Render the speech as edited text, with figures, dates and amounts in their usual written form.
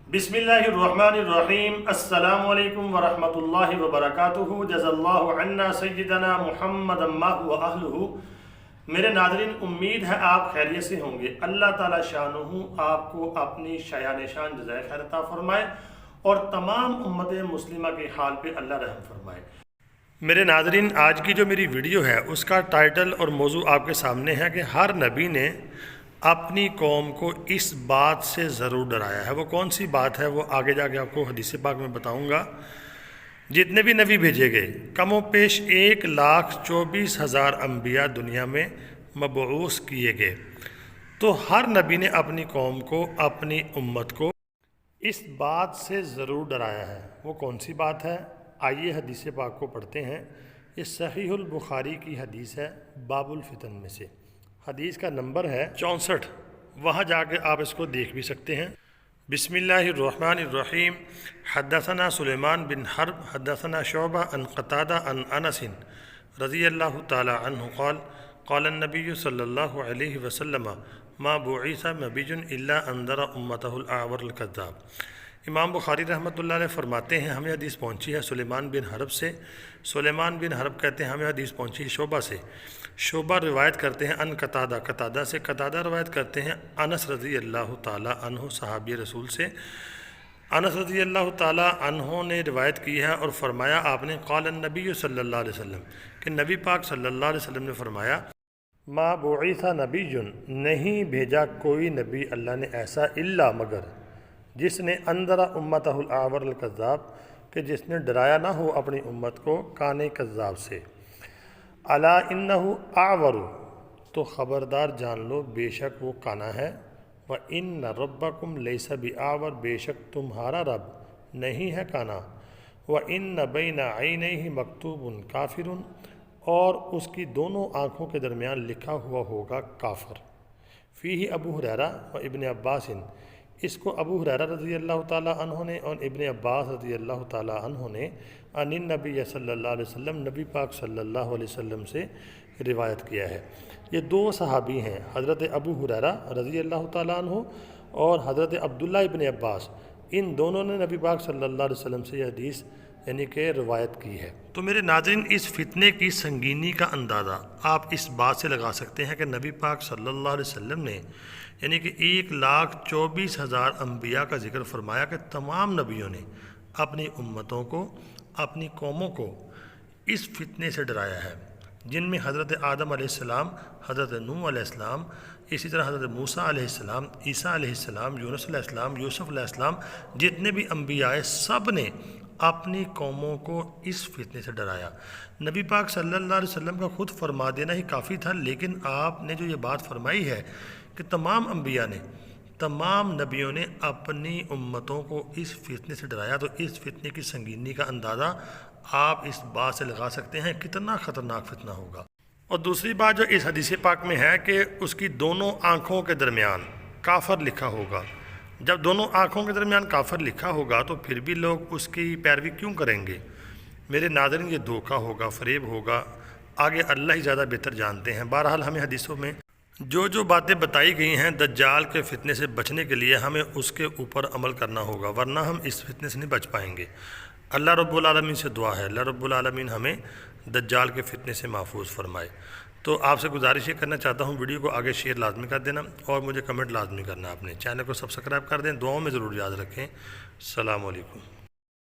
बिस्मिल्लाहिर्रहमानिर्रहीम। अस्सलामु अलैकुम वरहमतुल्लाहि वबरकातुहू। जज़ल्लाहु अन्ना सय्यदना मुहम्मदन मा हुवा अहलुहू। मेरे नाज़रीन, उम्मीद है आप खैरियत से होंगे। अल्लाह ताला शानुहु आपको अपनी शायान शान जज़ाए खैर अता फरमाए और तमाम उम्मत मुस्लिमा के हाल पे अल्लाह रहम फरमाए। मेरे नाज़रीन, आज की जो मेरी वीडियो है उसका टाइटल और मौजू आपके सामने है कि हर नबी ने अपनी कौम को इस बात से ज़रूर डराया है। वो कौन सी बात है वो आगे जाके आपको हदीस पाक में बताऊंगा। जितने भी नबी भेजे गए, कमो पेश 1,24,000 अम्बिया दुनिया में मबऊस किए गए, तो हर नबी ने अपनी कौम को, अपनी उम्मत को इस बात से ज़रूर डराया है। वो कौन सी बात है, आइए हदीस पाक को पढ़ते हैं। ये सहीहुल बुखारी की हदीस है, बाबुल फितन में से। हदीस का नंबर है 64। वहाँ जाके आप इसको देख भी सकते हैं। बिस्मिल्लाहिर्रहमानिर्रहीम। हद्दसना सुलेमान बिन हर्ब हद्दसना शोबा अन क़तादा अन अनसिन रज़ियल्लाहु ताला अन्हु क़ाल क़ाल नबी सल्लल्लाहु अलैहि वसल्लम मा बुईसा नबियुन इल्ला अंदरा उम्मतहुल आवरल कज़्ज़ाब। इमाम बुखारी रहमतुल्लाह अलैह फरमाते हैं, हमें हदीस पहुंची है सुलेमान बिन हरब से। सुलेमान बिन हरब कहते हैं हमें हदीस पहुंची है शोबा से। शोबा रिवायत करते हैं अन कतादा, कतादा से। कतादा रिवायत करते हैं अनस रज़ी अल्लाह ताला अन्हु, सहाबी रसूल से। अनस रज़ी अल्लाह ताला अन्हु ने रिवायत की है और फरमाया आपने क़ाल नबी सल्लल्लाहु अलैहि वसल्लम कि नबी पाक सल्लल्लाहु अलैहि वसल्लम ने फरमाया मा बुईसा नबियुन, नहीं भेजा कोई नबी अल्लाह ने ऐसा इल्ला मगर जिसने अंदरा उम्मतहुल आवरल कज़्ज़ाब, कि जिसने डराया ना हो अपनी उम्मत को काने कज़्ज़ाब से। अला इन्नहु आवरु, तो ख़बरदार जान लो बेशक वो काना है। व इन्न रब्बकुम लैसा बिआवर, बेशक तुम्हारा रब नहीं है काना। व इन्न बैना ऐनैहि मकतूबुन काफिरुन, और उसकी दोनों आँखों के दरमियान लिखा हुआ होगा काफर। फ़ीही अबू हुरैरा व इब्न अब्बास, इसको अबू हुरैरा रज़ी अल्लाह ताला अन्हु ने और इब्न अब्बास रज़ी अल्लाह ताला अन्हु ने अनिन नबी सल्लल्लाहु अलैहि वसल्लम, नबी पाक सल्लल्लाहु अलैहि वसल्लम से रिवायत किया है। ये दो सहाबी हैं, हज़रत अबू हुरैरा रज़ी अल्लाह ताला अन्हु और हज़रत अब्दुल्ला इब्न अब्बास। इन दोनों ने नबी पाक सल्लल्लाहु अलैहि वसल्लम से यह हदीस यानी कि रिवायत की है। तो मेरे नाज़रीन, इस फितने की संगीनी का अंदाज़ा आप इस बात से लगा सकते हैं कि नबी पाक सल्लल्लाहु अलैहि वसल्लम ने यानी कि 1,24,000 अम्बिया का जिक्र फरमाया कि तमाम नबियों ने अपनी उम्मतों को, अपनी कौमों को इस फितने से डराया है, जिनमें हज़रत आदम अलैहिस्सलाम, हज़रत नूह अलैहिस्सलाम, इसी तरह हज़रत मूसा अलैहिस्सलाम, ईसा अलैहिस्सलाम, यूनुस अलैहिस्सलाम, यूसुफ अलैहिस्सलाम, जितने भी अम्बिया आए सब ने अपनी कौमों को इस फितने से डराया। नबी पाक सल्लल्लाहु अलैहि वसल्लम का खुद फरमा देना ही काफ़ी था, लेकिन आपने जो ये बात फरमाई है कि तमाम अम्बिया ने, तमाम नबियों ने अपनी उम्मतों को इस फितने से डराया, तो इस फितने की संगीनी का अंदाज़ा आप इस बात से लगा सकते हैं कितना ख़तरनाक फितना होगा। और दूसरी बात जो इस हदीस पाक में है कि उसकी दोनों आँखों के दरमियान काफर लिखा होगा। जब दोनों आँखों के दरमियान काफर लिखा होगा तो फिर भी लोग उसकी पैरवी क्यों करेंगे। मेरे नाज़रीन, ये धोखा होगा, फ़रेब होगा, आगे अल्लाह ही ज़्यादा बेहतर जानते हैं। बहरहाल हमें हदीसों में जो बातें बताई गई हैं दज्जाल के फितने से बचने के लिए, हमें उसके ऊपर अमल करना होगा, वरना हम इस फितने से नहीं बच पाएंगे। अल्लाह रब्बुल आलमीन से दुआ है, अल्लाह रब्बुल आलमीन हमें दज्जाल के फितने से महफूज फरमाए। तो आपसे गुजारिश ये करना चाहता हूँ, वीडियो को आगे शेयर लाजमी कर देना और मुझे कमेंट लाजमी करना। अपने चैनल को सब्सक्राइब कर दें, दुआओं में ज़रूर याद रखें। अस्सलामु अलैकुम।